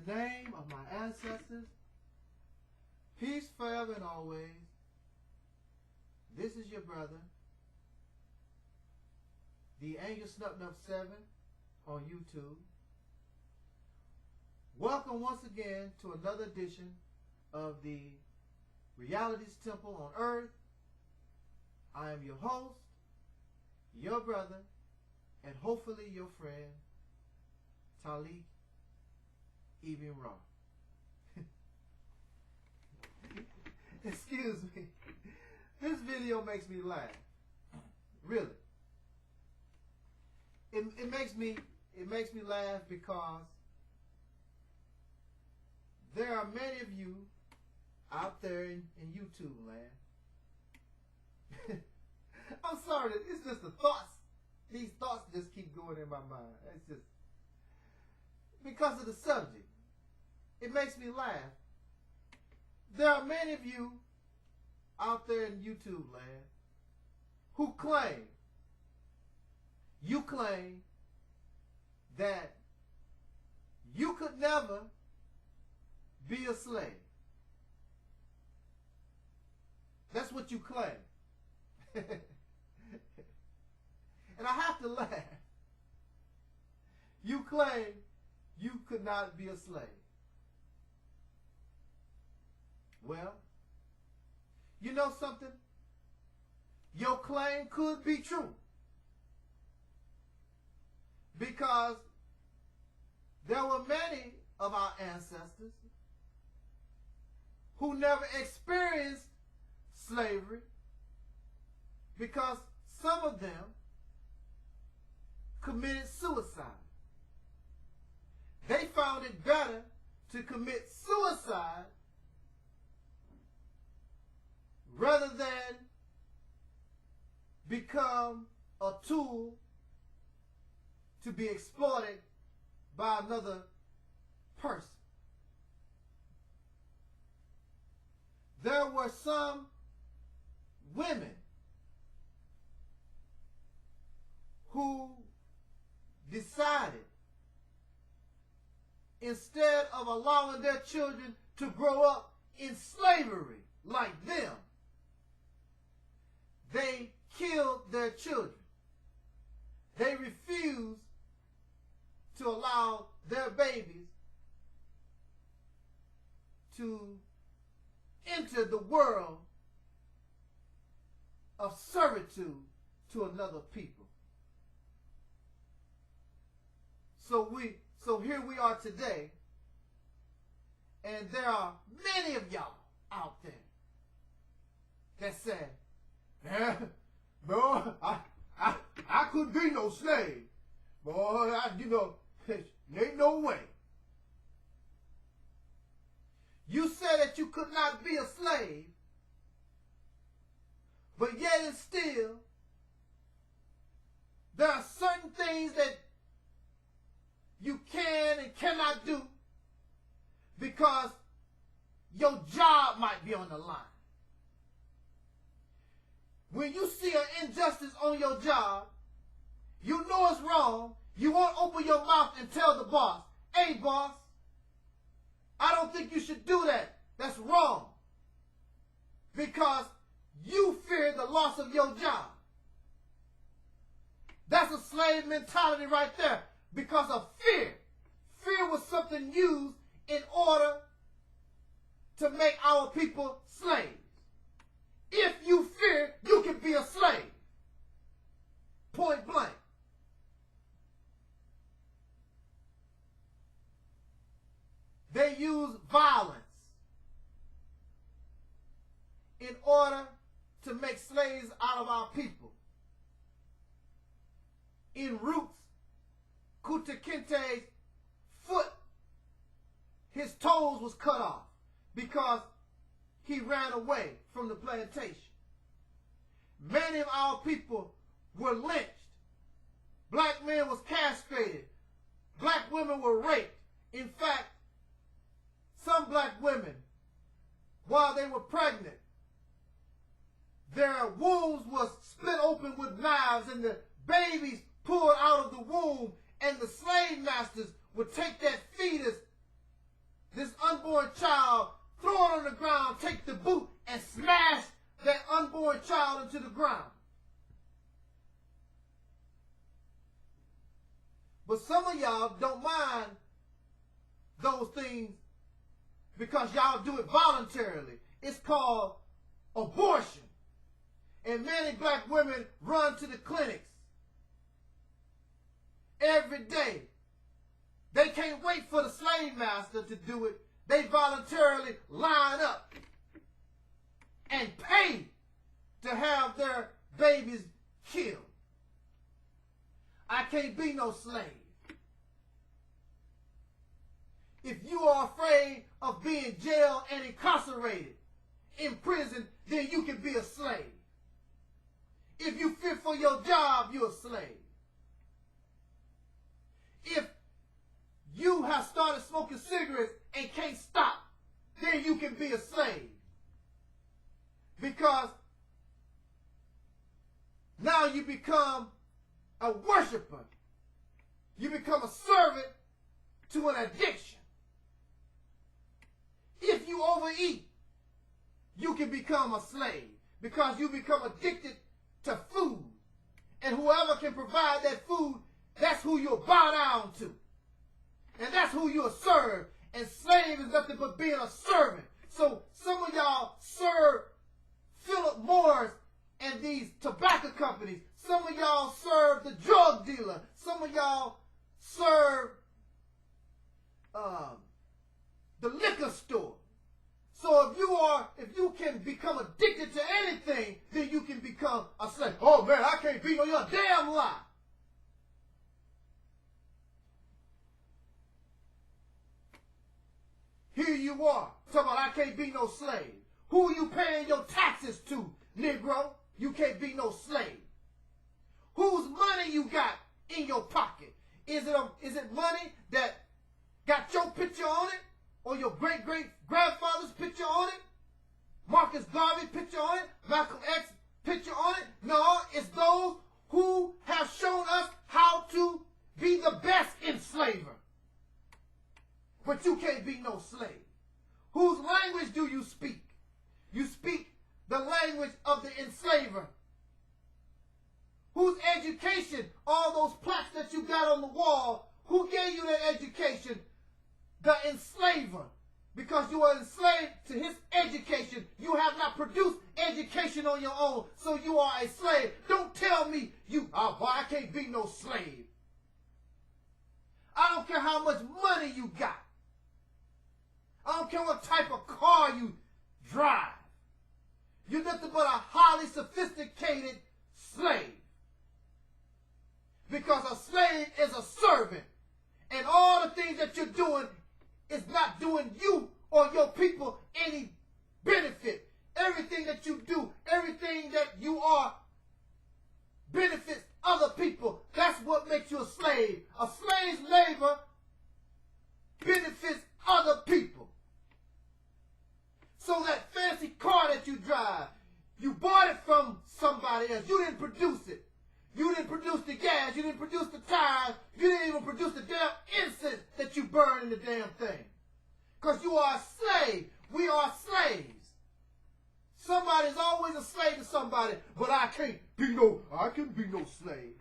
the name of my ancestors, peace forever and always. This is your brother, the Angel Snup 7 on YouTube. Welcome once again to another edition of the Reality's Temple on Earth. I am your host, your brother, and hopefully your friend, Taalik, Ibn'rad. Excuse me. This video makes me laugh. Really. It makes me laugh because there are many of you out there in YouTube land. I'm sorry, it's just the thoughts. These thoughts just keep going in my mind. It's just because of the subject. It makes me laugh. There are many of you out there in YouTube land who claim, you claim that you could never be a slave. That's what you claim. And I have to laugh. You claim you could not be a slave. Well, you know something? Your claim could be true. Because there were many of our ancestors who never experienced slavery, because some of them committed suicide. They found it better to commit suicide rather than become a tool to be exploited by another person. There were some women who decided, instead of allowing their children to grow up in slavery like them, they killed their children. They refused to allow their babies to enter the world of servitude to another people. So here we are today, and there are many of y'all out there that say, boy, I couldn't be no slave. Boy, there ain't no way. You said that you could not be a slave, but yet and still, there are certain things that you can and cannot do because your job might be on the line. When you see an injustice on your job, you know it's wrong. You won't open your mouth and tell the boss, hey boss, I don't think you should do that. That's wrong. Because you fear the loss of your job. That's a slave mentality right there. Because of fear. Fear was something used in order to make our people slaves. If you fear, you can be a slave. Point blank. They use violence in order to make slaves out of our people. In Roots, Kunta Kinte's foot, his toes was cut off because he ran away from the plantation. Many of our people were lynched. Black men was castrated. Black women were raped. In fact, some black women, while they were pregnant, their wombs was split open with knives and the babies pulled out of the womb, and the slave masters would take that fetus unborn child, throw it on the ground, take the boot, and smash that unborn child into the ground. But some of y'all don't mind those things because y'all do it voluntarily. It's called abortion. And many black women run to the clinics every day. They can't wait for the slave master to do it. They voluntarily line up and pay to have their babies killed. I can't be no slave. If you are afraid of being jailed and incarcerated in prison, then you can be a slave. If you fear for your job, you're a slave. If you have started smoking cigarettes and can't stop, then you can be a slave. Because now you become a worshiper. You become a servant to an addiction. If you overeat, you can become a slave because you become addicted to food. And whoever can provide that food, that's who you'll bow down to. And that's who you'll serve. And slave is nothing but being a servant. So some of y'all serve Philip Morris and these tobacco companies. Some of y'all serve the drug dealer. Some of y'all serve the liquor store. So if you can become addicted to anything, then you can become a slave. Oh man, I can't be no, you're a damn lie. Here you are, talking about I can't be no slave. Who are you paying your taxes to, Negro? You can't be no slave. Whose money you got in your pocket? Is it money that got your picture on it? Or your great-great-grandfather's picture on it? Marcus Garvey picture on it? Malcolm X picture on it? No, it's those who have shown us how to be the best enslaver. But you can't be no slave. Whose language do you speak? You speak the language of the enslaver. Whose education, all those plaques that you got on the wall, who gave you that education? The enslaver. Because you are enslaved to his education. You have not produced education on your own, so you are a slave. Don't tell me I can't be no slave. I don't care how much money you got. I don't care what type of car you drive. You're nothing but a highly sophisticated slave. Because a slave is a servant. And all the things that you're doing is not doing you or your people any benefit. Everything that you do, everything that you are benefits other people. That's what makes you a slave. A slave's labor benefits other people. So that fancy car that you drive, you bought it from somebody else. You didn't produce it. You didn't produce the gas. You didn't produce the tires. You didn't even produce the damn incense that you burn in the damn thing. Because you are a slave. We are slaves. Somebody's always a slave to somebody, but I can be no slave.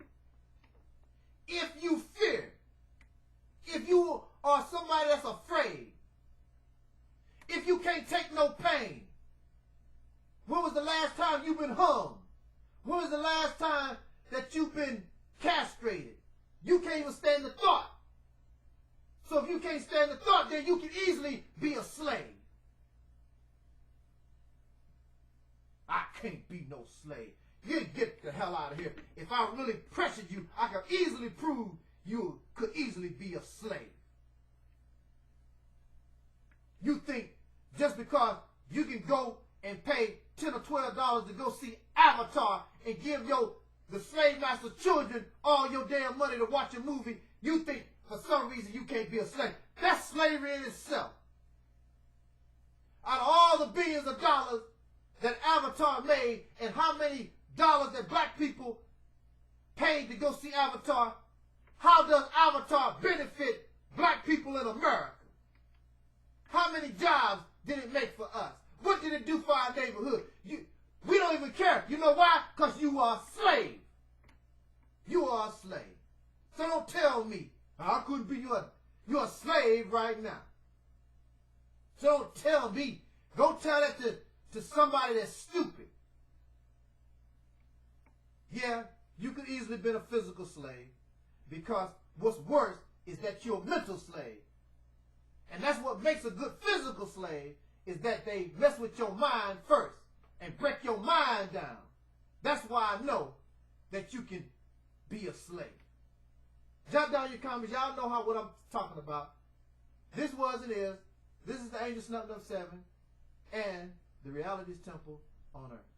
If you fear, if you are somebody that's afraid, if you can't take no pain, when was the last time you've been hung? When was the last time that you've been castrated? You can't even stand the thought. So if you can't stand the thought, then you can easily be a slave. I can't be no slave. You get the hell out of here. If I really pressured you, I could easily prove you could easily be a slave. You think just because you can go and pay $10 or $12 to go see Avatar and give the slave master's children all your damn money to watch a movie, you think for some reason you can't be a slave. That's slavery in itself. Out of all the billions of dollars that Avatar made and how many dollars that black people paid to go see Avatar, how does Avatar benefit black people in America? How How many jobs did it make for us? What did it do for our neighborhood? We don't even care. You know why? Because you are a slave. You are a slave. So don't tell me, I couldn't be you're a slave right now. So don't tell me. Go tell that to somebody that's stupid. Yeah, you could easily have been a physical slave, because what's worse is that you're a mental slave. And that's what makes a good physical slave, is that they mess with your mind first and break your mind down. That's why I know that you can be a slave. Jot down your comments. Y'all know what I'm talking about. This was and is. This is the Angel Snuffed Up 7 and the Reality's Temple on Earth.